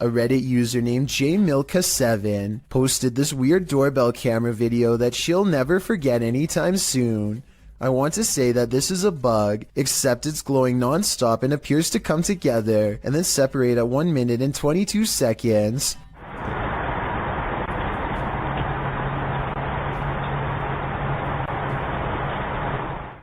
A Reddit user named jmilka7 posted this weird doorbell camera video that she'll never forget anytime soon. I want to say that this is a bug, except it's glowing non-stop and appears to come together and then separate at 1 minute and 22 seconds.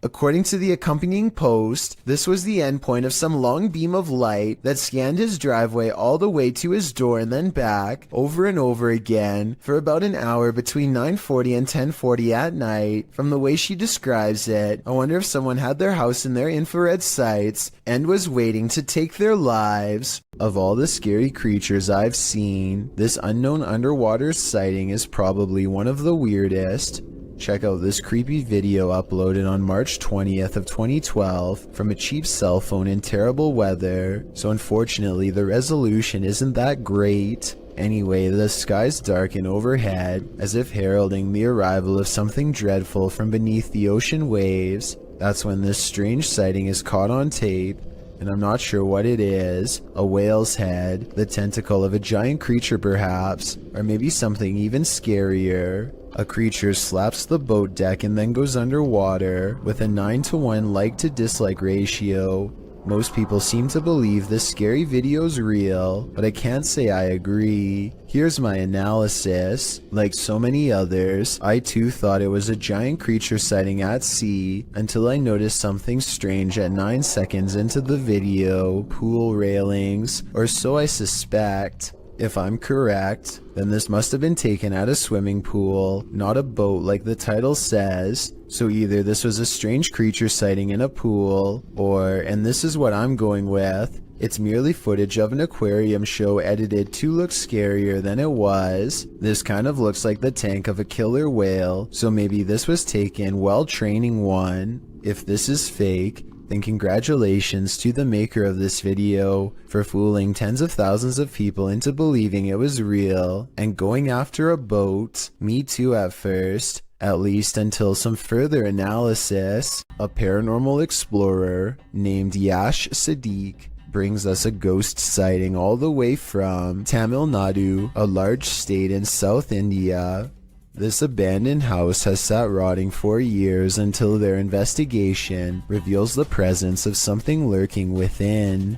According to the accompanying post, this was the endpoint of some long beam of light that scanned his driveway all the way to his door and then back, over and over again, for about an hour between 9:40 and 10:40 at night. From the way she describes it, I wonder if someone had their house in their infrared sights and was waiting to take their lives. Of all the scary creatures I've seen, this unknown underwater sighting is probably one of the weirdest. Check out this creepy video uploaded on March 20th of 2012 from a cheap cell phone in terrible weather, so unfortunately the resolution isn't that great. Anyway, the skies darken overhead, as if heralding the arrival of something dreadful from beneath the ocean waves. That's when this strange sighting is caught on tape, and I'm not sure what it is. A whale's head, the tentacle of a giant creature perhaps, or maybe something even scarier. A creature slaps the boat deck and then goes underwater, with a 9-to-1 like to dislike ratio. Most people seem to believe this scary video's real, but I can't say I agree. Here's my analysis. Like so many others, I too thought it was a giant creature sighting at sea, until I noticed something strange at 9 seconds into the video. Pool railings, or so I suspect. If I'm correct, then this must have been taken at a swimming pool, not a boat like the title says. So either this was a strange creature sighting in a pool, or, and this is what I'm going with, it's merely footage of an aquarium show edited to look scarier than it was. This kind of looks like the tank of a killer whale, so maybe this was taken while training one. If this is fake, then congratulations to the maker of this video for fooling tens of thousands of people into believing it was real and going after a boat. Me too at first, at least until some further analysis. A paranormal explorer named Yash Sadiq brings us a ghost sighting all the way from Tamil Nadu, a large state in South India. This abandoned house has sat rotting for years until their investigation reveals the presence of something lurking within.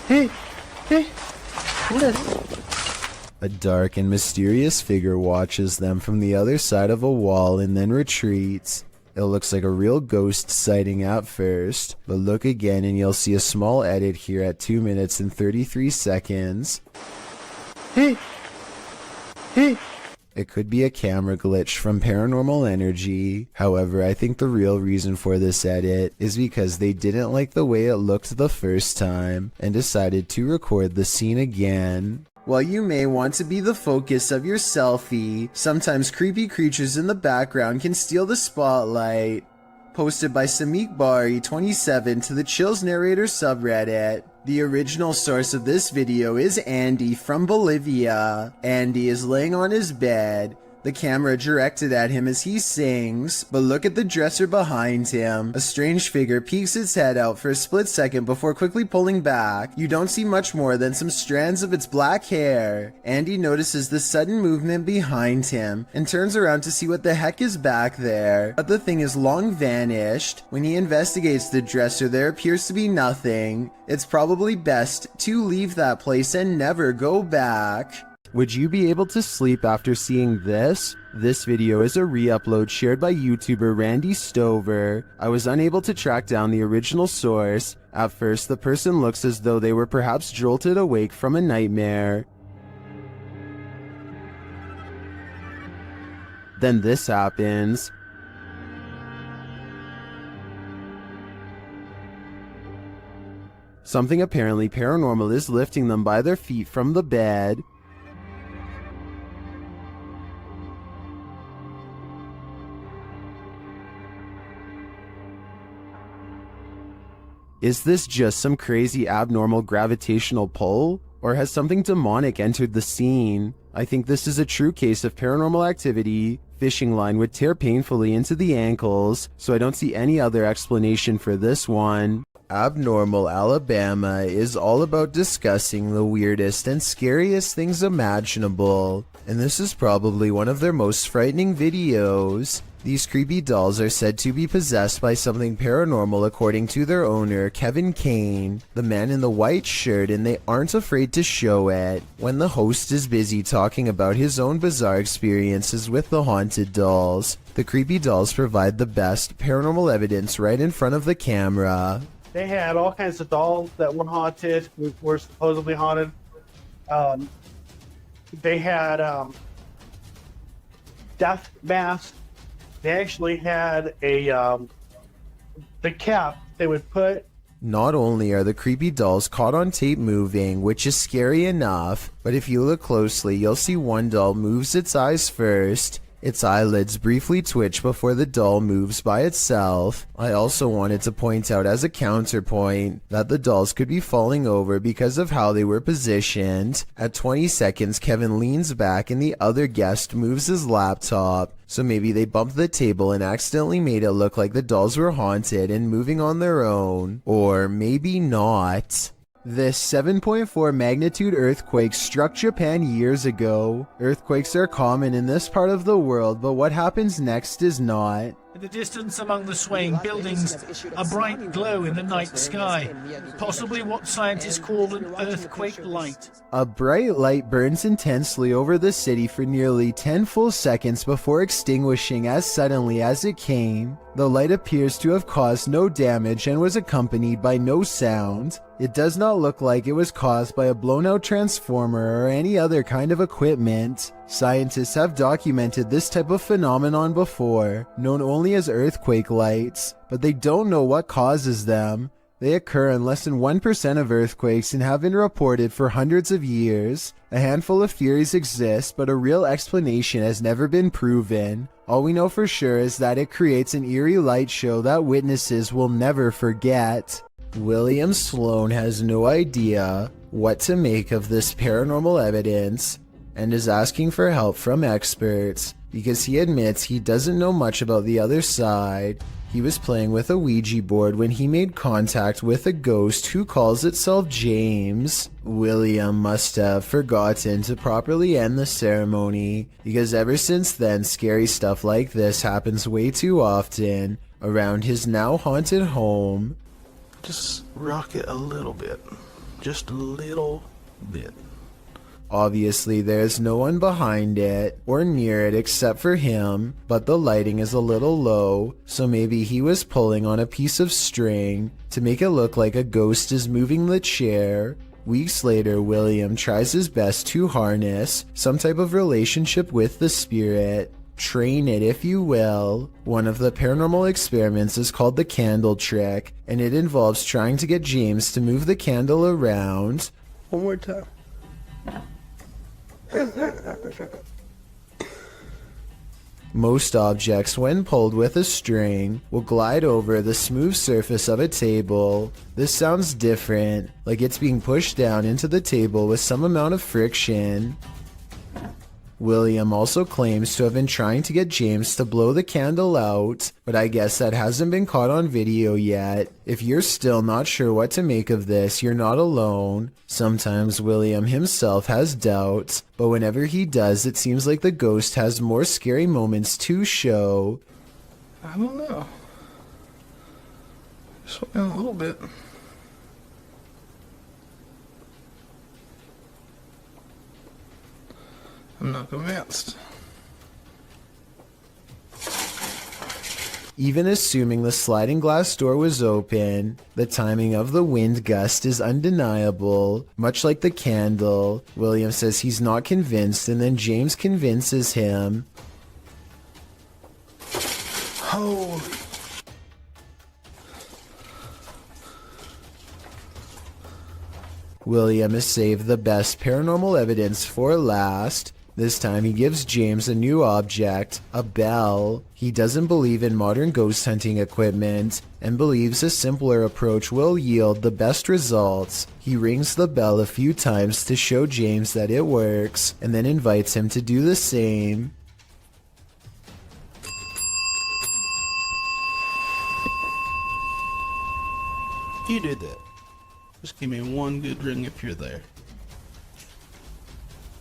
Hey! What? A dark and mysterious figure watches them from the other side of a wall and then retreats. It looks like a real ghost sighting at first, but look again and you'll see a small edit here at 2 minutes and 33 seconds. Hey! It could be a camera glitch from Paranormal Energy. However, I think the real reason for this edit is because they didn't like the way it looked the first time and decided to record the scene again. While you may want to be the focus of your selfie, sometimes creepy creatures in the background can steal the spotlight. Posted by Samik Bari 27 to the Chills Narrator subreddit. The original source of this video is Andy from Bolivia. Andy is laying on his bed, the camera directed at him as he sings, but look at the dresser behind him. A strange figure peeks its head out for a split second before quickly pulling back. You don't see much more than some strands of its black hair. Andy notices the sudden movement behind him and turns around to see what the heck is back there, but the thing is long vanished. When he investigates the dresser, there appears to be nothing. It's probably best to leave that place and never go back. Would you be able to sleep after seeing this? This video is a re-upload shared by YouTuber Randy Stover. I was unable to track down the original source. At first, the person looks as though they were perhaps jolted awake from a nightmare. Then this happens. Something apparently paranormal is lifting them by their feet from the bed. Is this just some crazy abnormal gravitational pull? Or has something demonic entered the scene? I think this is a true case of paranormal activity. Fishing line would tear painfully into the ankles, so I don't see any other explanation for this one. Abnormal Alabama is all about discussing the weirdest and scariest things imaginable, and this is probably one of their most frightening videos. These creepy dolls are said to be possessed by something paranormal according to their owner, Kevin Kane, the man in the white shirt, and they aren't afraid to show it. When the host is busy talking about his own bizarre experiences with the haunted dolls, the creepy dolls provide the best paranormal evidence right in front of the camera. They had all kinds of dolls that were haunted, were supposedly haunted. They had death masks. They actually had the cap they would put. Not only are the creepy dolls caught on tape moving, which is scary enough, but if you look closely, you'll see one doll moves its eyes first. Its eyelids briefly twitch before the doll moves by itself. I also wanted to point out as a counterpoint that the dolls could be falling over because of how they were positioned. At 20 seconds, Kevin leans back and the other guest moves his laptop. So maybe they bumped the table and accidentally made it look like the dolls were haunted and moving on their own. Or maybe not. This 7.4 magnitude earthquake struck Japan years ago. Earthquakes are common in this part of the world, but what happens next is not. In the distance among the swaying buildings, a bright glow in the night sky, possibly what scientists call an earthquake light. A bright light burns intensely over the city for nearly 10 full seconds before extinguishing as suddenly as it came. The light appears to have caused no damage and was accompanied by no sound. It does not look like it was caused by a blown-out transformer or any other kind of equipment. Scientists have documented this type of phenomenon before, known only as earthquake lights, but they don't know what causes them. They occur in less than 1% of earthquakes and have been reported for hundreds of years. A handful of theories exist, but a real explanation has never been proven. All we know for sure is that it creates an eerie light show that witnesses will never forget. William Sloan has no idea what to make of this paranormal evidence and is asking for help from experts because he admits he doesn't know much about the other side. He was playing with a Ouija board when he made contact with a ghost who calls itself James. William must have forgotten to properly end the ceremony because ever since then scary stuff like this happens way too often around his now haunted home. Just rock it a little bit. Just a little bit. Obviously, there's no one behind it or near it except for him, but the lighting is a little low, so maybe he was pulling on a piece of string to make it look like a ghost is moving the chair. Weeks later, William tries his best to harness some type of relationship with the spirit. Train it, if you will. One of the paranormal experiments is called the candle trick, and it involves trying to get James to move the candle around. One more time. Most objects, when pulled with a string, will glide over the smooth surface of a table. This sounds different, like it's being pushed down into the table with some amount of friction. William also claims to have been trying to get James to blow the candle out, but I guess that hasn't been caught on video yet. If you're still not sure what to make of this, you're not alone. Sometimes William himself has doubts, but whenever he does, it seems like the ghost has more scary moments to show. I don't know. Just went a little bit. I'm not convinced. Even assuming the sliding glass door was open, the timing of the wind gust is undeniable. Much like the candle, William says he's not convinced, and then James convinces him. Holy. William has saved the best paranormal evidence for last. This time he gives James a new object, a bell. He doesn't believe in modern ghost hunting equipment and believes a simpler approach will yield the best results. He rings the bell a few times to show James that it works and then invites him to do the same. You did that. Just give me one good ring if you're there.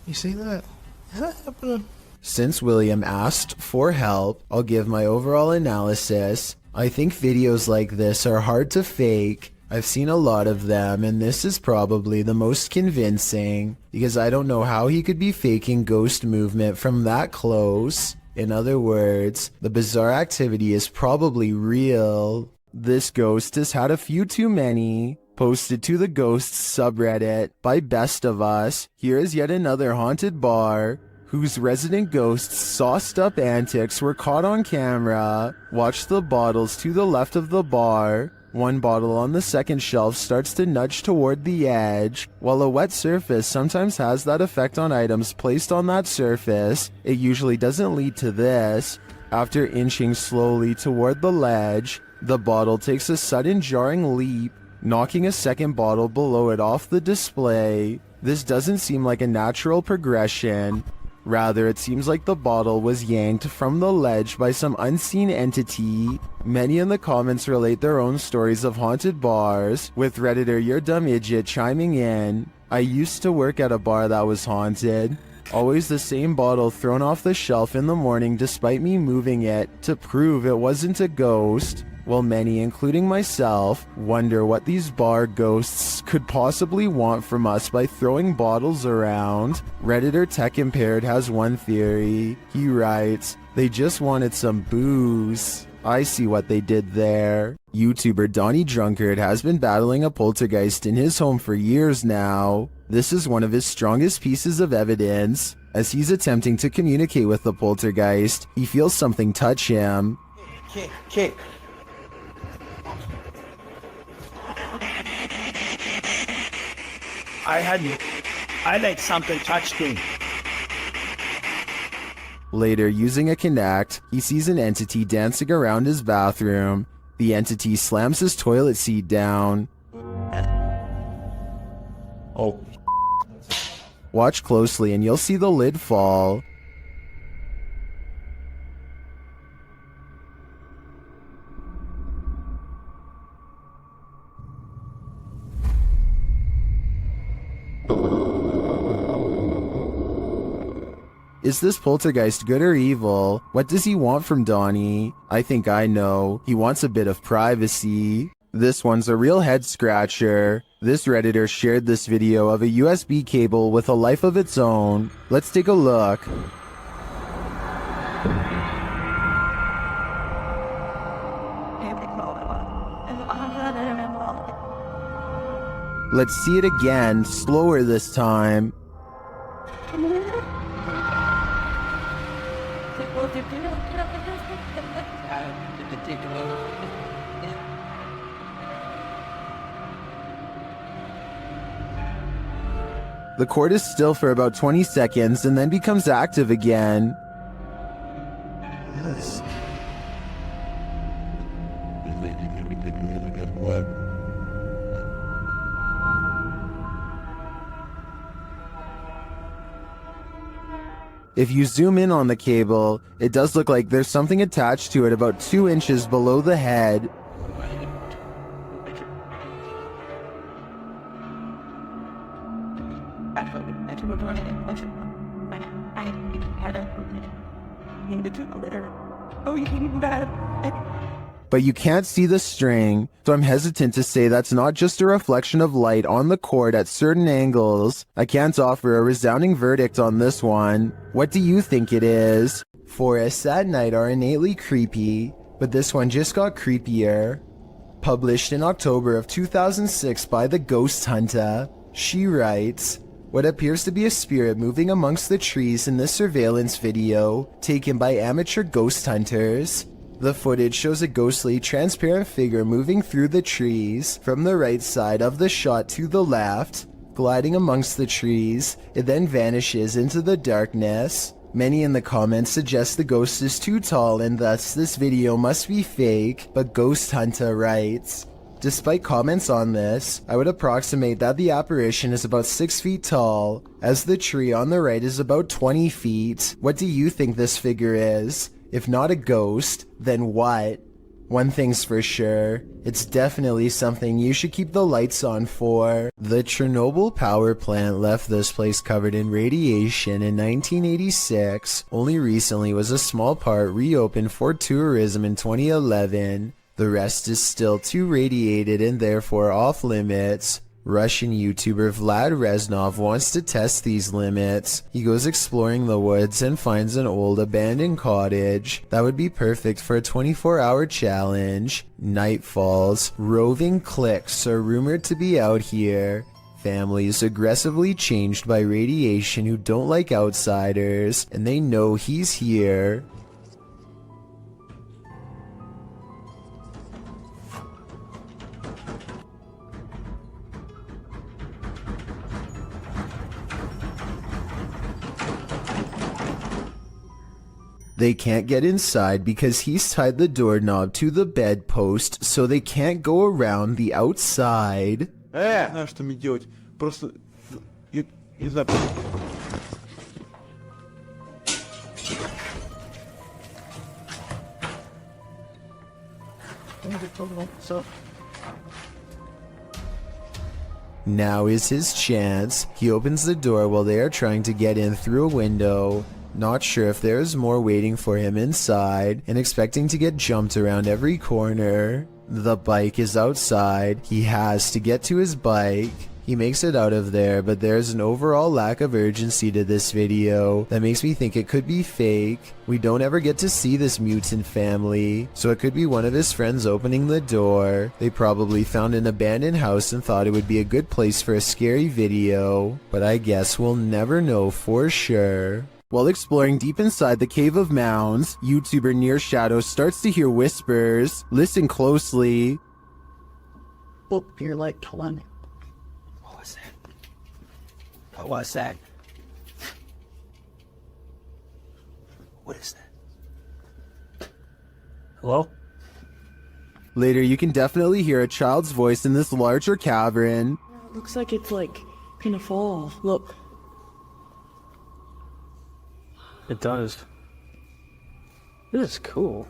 You see that? Is that happening? Since William asked for help, I'll give my overall analysis. I think videos like this are hard to fake. I've seen a lot of them, and this is probably the most convincing, because I don't know how he could be faking ghost movement from that close. In other words, the bizarre activity is probably real. This ghost has had a few too many. Posted to the Ghosts subreddit by Best of Us, here is yet another haunted bar whose resident ghosts' sauced up antics were caught on camera. Watch the bottles to the left of the bar. One bottle on the second shelf starts to nudge toward the edge. While a wet surface sometimes has that effect on items placed on that surface, it usually doesn't lead to this. After inching slowly toward the ledge, the bottle takes a sudden jarring leap, knocking a second bottle below it off the display. This doesn't seem like a natural progression. Rather, it seems like the bottle was yanked from the ledge by some unseen entity. Many in the comments relate their own stories of haunted bars, with Redditor Your Dumb Idiot chiming in. I used to work at a bar that was haunted. Always the same bottle thrown off the shelf in the morning despite me moving it to prove it wasn't a ghost. While many, including myself, wonder what these bar ghosts could possibly want from us by throwing bottles around, Redditor Tech Impaired has one theory. He writes, they just wanted some booze. I see what they did there. YouTuber Donnie Drunkard has been battling a poltergeist in his home for years now. This is one of his strongest pieces of evidence. As he's attempting to communicate with the poltergeist, he feels something touch him. Kick. I like something touched me. Later, using a Kinect, he sees an entity dancing around his bathroom. The entity slams his toilet seat down. Oh. Watch closely and you'll see the lid fall. Is this poltergeist good or evil? What does he want from Donnie? I think I know. He wants a bit of privacy. This one's a real head scratcher. This Redditor shared this video of a USB cable with a life of its own. Let's take a look. Let's see it again, slower this time. The cord is still for about 20 seconds and then becomes active again. Yes. If you zoom in on the cable, it does look like there's something attached to it about 2 inches below the head. But you can't see the string, so I'm hesitant to say that's not just a reflection of light on the cord at certain angles. I can't offer a resounding verdict on this one. What do you think it is? Forests at night are innately creepy, but this one just got creepier. Published in October of 2006 by the Ghost Hunter, she writes, what appears to be a spirit moving amongst the trees in this surveillance video, taken by amateur ghost hunters. The footage shows a ghostly, transparent figure moving through the trees from the right side of the shot to the left, gliding amongst the trees. It then vanishes into the darkness. Many in the comments suggest the ghost is too tall and thus this video must be fake, but Ghost Hunter writes, despite comments on this, I would approximate that the apparition is about 6 feet tall, as the tree on the right is about 20 feet. What do you think this figure is? If not a ghost, then what? One thing's for sure, it's definitely something you should keep the lights on for. The Chernobyl power plant left this place covered in radiation in 1986. Only recently was a small part reopened for tourism in 2011. The rest is still too radiated and therefore off limits. Russian YouTuber Vlad Reznov wants to test these limits. He goes exploring the woods and finds an old abandoned cottage. That would be perfect for a 24-hour challenge. Night falls. Roving cliques are rumored to be out here. Families aggressively changed by radiation who don't like outsiders, and they know he's here. They can't get inside because he's tied the doorknob to the bedpost, so they can't go around the outside. Знаешь, что мне делать? Просто... Я не знаю... Now is his chance. He opens the door while they are trying to get in through a window. Not sure if there is more waiting for him inside, and expecting to get jumped around every corner. The bike is outside. He has to get to his bike. He makes it out of there, but there's an overall lack of urgency to this video that makes me think it could be fake. We don't ever get to see this mutant family, so it could be one of his friends opening the door. They probably found an abandoned house and thought it would be a good place for a scary video, but I guess we'll never know for sure. While exploring deep inside the Cave of Mounds, YouTuber Near Shadow starts to hear whispers. Listen closely. Look, you're like, hold on. What was that? What was that? What is that? Hello? Later, you can definitely hear a child's voice in this larger cavern. Looks like it's like gonna fall. Look. It does. This is cool.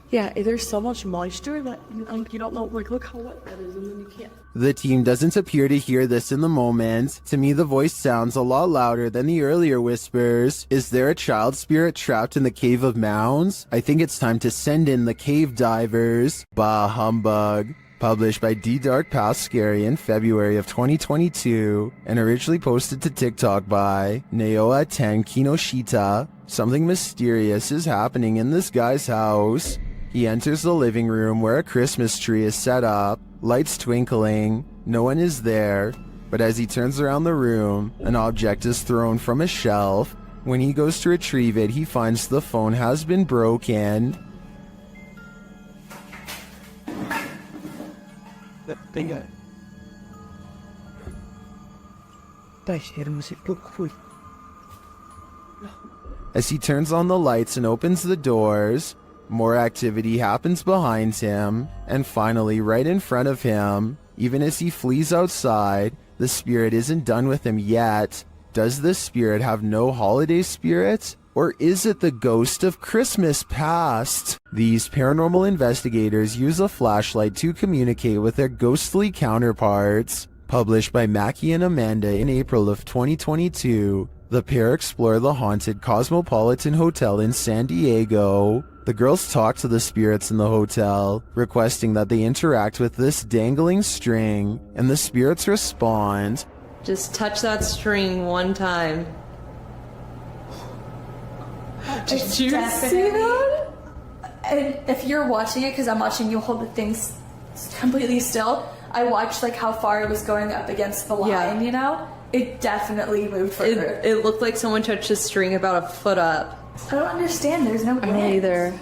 Yeah, there's so much moisture that you don't know. Like, look how wet that is, and then you can't. The team doesn't appear to hear this in the moment. To me, the voice sounds a lot louder than the earlier whispers. Is there a child spirit trapped in the Cave of Mounds? I think it's time to send in the cave divers. Bah humbug. Published by D Dark Past Scary in February of 2022, and originally posted to TikTok by Naoa Ten Kinoshita. Something mysterious is happening in this guy's house. He enters the living room where a Christmas tree is set up, lights twinkling, no one is there, but as he turns around the room, an object is thrown from a shelf. When he goes to retrieve it, he finds the phone has been broken. Venga. As he turns on the lights and opens the doors, more activity happens behind him, and finally right in front of him. Even as he flees outside, the spirit isn't done with him yet. Does the spirit have no holiday spirit? Or is it the ghost of Christmas past? These paranormal investigators use a flashlight to communicate with their ghostly counterparts. Published by Mackie and Amanda in April of 2022, the pair explore the haunted Cosmopolitan Hotel in San Diego. The girls talk to the spirits in the hotel, requesting that they interact with this dangling string, and the spirits respond. Just touch that string one time. Did you see that? And if you're watching it, because I'm watching you hold the things completely still, I watched like how far it was going up against the line, you know? It definitely moved further. It looked like someone touched a string about a foot up. I don't understand, there's no wind. Me either.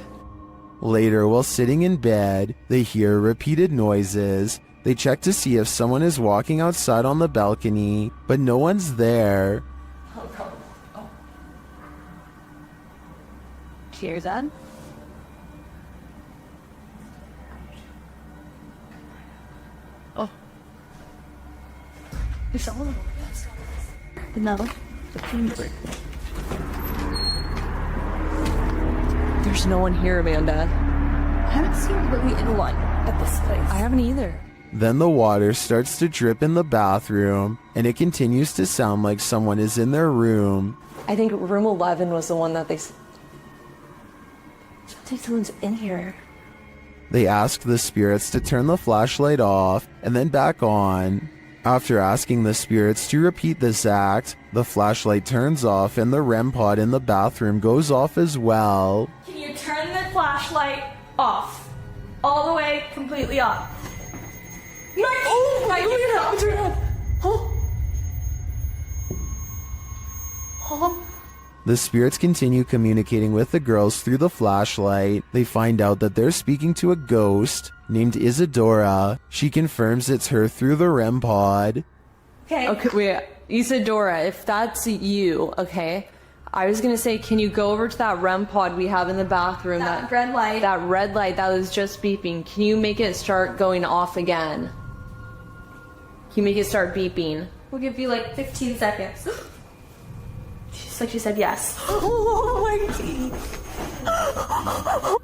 Later, while sitting in bed, they hear repeated noises. They check to see if someone is walking outside on the balcony, but no one's there. Cheers, Ed. Oh. It's all no. There's no one here, Amanda. I haven't seen really anyone at this place. I haven't either. Then the water starts to drip in the bathroom, and it continues to sound like someone is in their room. I think room 11 was the one that they... I think someone's in here. They ask the spirits to turn the flashlight off and then back on. After asking the spirits to repeat this act, the flashlight turns off and the REM pod in the bathroom goes off as well. Can you turn the flashlight off? All the way, completely off. The spirits continue communicating with the girls through the flashlight. They find out that they're speaking to a ghost named Isadora. She confirms it's her through the REM pod. Okay, wait. Isadora, if that's you, okay? I was gonna say, can you go over to that REM pod we have in the bathroom? That red light. That red light that was just beeping. Can you make it start going off again? Can you make it start beeping? We'll give you like 15 seconds. She's like, she said yes. Oh my god.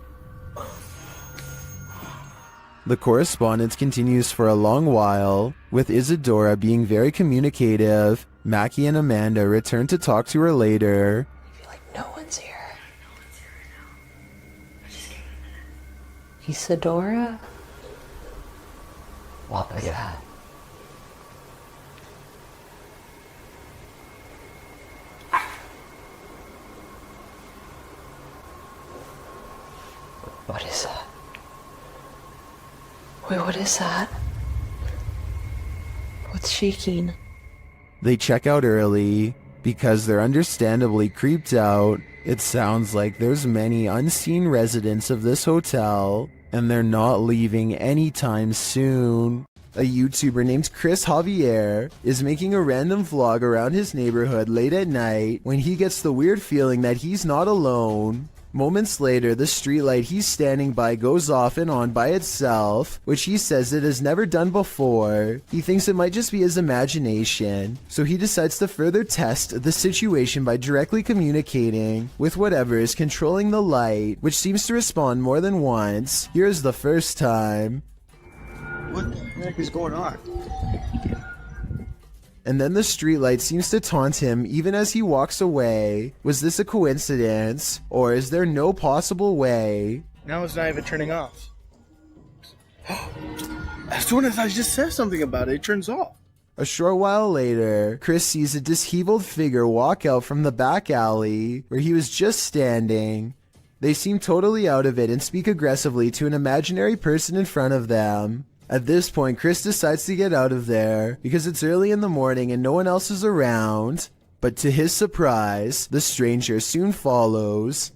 The correspondence continues for a long while, with Isadora being very communicative. Mackie and Amanda return to talk to her later. I feel like no one's here. Isadora? What was that? What is that? Wait, what is that? What's shaking? They check out early because they're understandably creeped out. It sounds like there's many unseen residents of this hotel, and they're not leaving anytime soon. A YouTuber named Chris Javier is making a random vlog around his neighborhood late at night when he gets the weird feeling that he's not alone. Moments later, the streetlight he's standing by goes off and on by itself, which he says it has never done before. He thinks it might just be his imagination, so he decides to further test the situation by directly communicating with whatever is controlling the light, which seems to respond more than once. Here's the first time. What the heck is going on? And then the streetlight seems to taunt him even as he walks away. Was this a coincidence, or is there no possible way? Now it's not even turning off. As soon as I just said something about it, it turns off. A short while later, Chris sees a disheveled figure walk out from the back alley where he was just standing. They seem totally out of it and speak aggressively to an imaginary person in front of them. At this point, Chris decides to get out of there because it's early in the morning and no one else is around. But to his surprise, the stranger soon follows.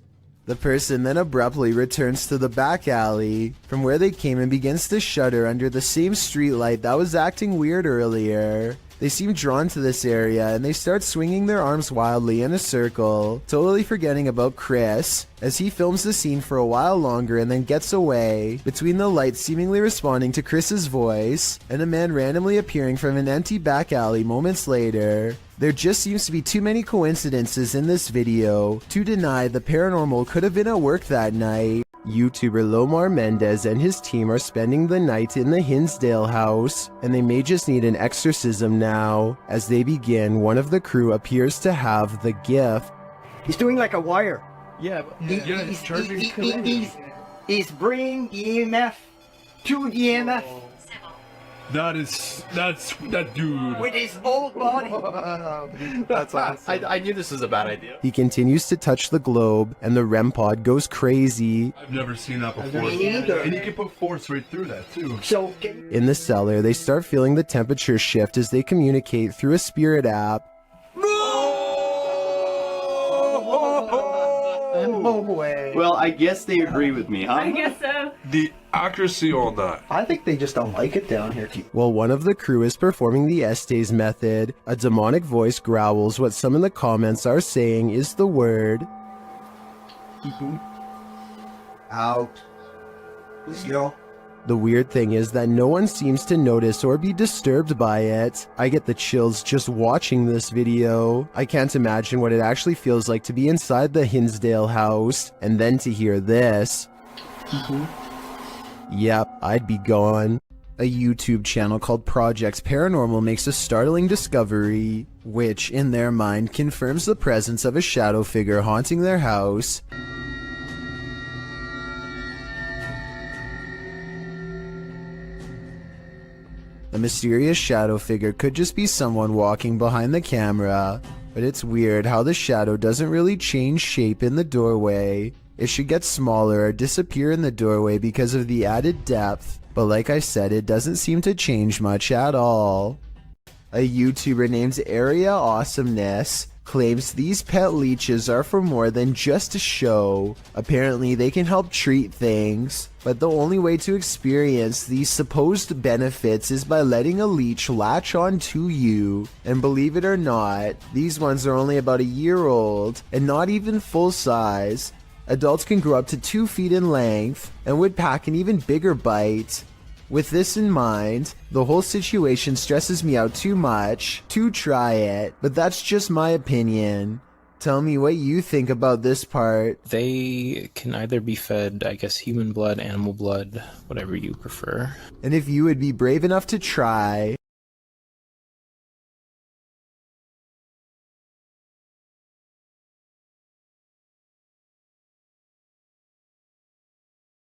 The person then abruptly returns to the back alley from where they came and begins to shudder under the same streetlight that was acting weird earlier. They seem drawn to this area and they start swinging their arms wildly in a circle, totally forgetting about Chris as he films the scene for a while longer and then gets away, between the lights seemingly responding to Chris's voice and a man randomly appearing from an empty back alley moments later. There just seems to be too many coincidences in this video to deny the paranormal could have been at work that night. YouTuber Lomar Mendez and his team are spending the night in the Hinsdale house, and they may just need an exorcism now. As they begin, one of the crew appears to have the gift. He's doing like a wire. Yeah, but He's bringing EMF to EMF that dude. with his whole body. That's awesome. I knew this was a bad idea. He continues to touch the globe, and the REM pod goes crazy. I've never seen that before. Me neither. And you can put force right through that too. So, In the cellar, they start feeling the temperature shift as they communicate through a spirit app. no way. Well, I guess they agree with me, huh? I guess so. The accuracy on that. I think they just don't like it down here. While one of the crew is performing the Estes method, a demonic voice growls what some in the comments are saying is the word Out. Yo. The weird thing is that no one seems to notice or be disturbed by it. I get the chills just watching this video. I can't imagine what it actually feels like to be inside the Hinsdale house, and then to hear this. Yep, I'd be gone. A YouTube channel called Project Paranormal makes a startling discovery, which, in their mind, confirms the presence of a shadow figure haunting their house. A mysterious shadow figure could just be someone walking behind the camera, but it's weird how the shadow doesn't really change shape in the doorway. It should get smaller or disappear in the doorway because of the added depth, but like I said, it doesn't seem to change much at all. A YouTuber named Area Awesomeness claims these pet leeches are for more than just a show. Apparently they can help treat things, but the only way to experience these supposed benefits is by letting a leech latch on to you. And believe it or not, these ones are only about a year old and not even full size. Adults can grow up to 2 feet in length and would pack an even bigger bite. With this in mind, the whole situation stresses me out too much to try it, but that's just my opinion. Tell me what you think about this part. They can either be fed, I guess, human blood, animal blood, whatever you prefer. And if you would be brave enough to try,